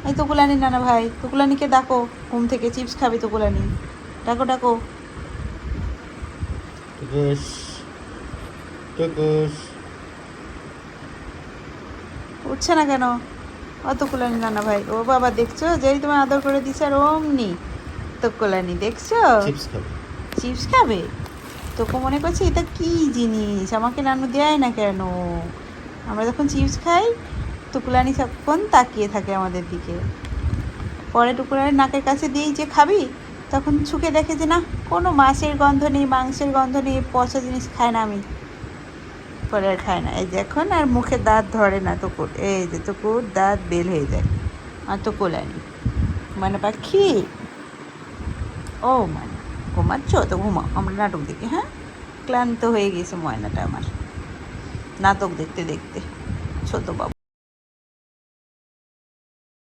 এই তুকুলানি নানা ভাই, তুকুলানিকে ডাকো ঘুম থেকে, চিপস খাবে তুকুলানি, ডাকো ডাকো। টুকুস টুকুস। উঠছে না কেন? ও তুকুলানি নানা ভাই, ও বাবা দেখছো যেই তোমার আদর করে দিছে আর অমনি তুকুলানি, দেখছো চিপস খাবে। চিপস খাবে। তোকে মনে করছে এটা কি জিনিস, আমাকে নানু দেয় না কেন? আমরা যখন চিপস খাই টুকুলানি সারাক্ষণ তাকিয়ে থাকে আমাদের দিকে। পরে টুকুলানি নাকের কাছে দিয়েই যে খাবি, তখন ছুঁকে দেখে যে না, কোনো মাছের গন্ধ নেই, মাংসের গন্ধ নেই, পচা জিনিস খায় না আমি। পরে আর খায় না। এই যে এখন আর মুখে দাঁত ধরে না টুকুর, এই যে টুকুর দাঁত বের হয়ে যায়। আর টুকুলানি মানে পাখি, ও মানে ঘুমাচ্ছ তো ঘুমাও, আমরা নাটক দেখি। হ্যাঁ, ক্লান্ত হয়ে গেছে ময়নাটা আমার নাটক দেখতে দেখতে, ছোটো বাবু।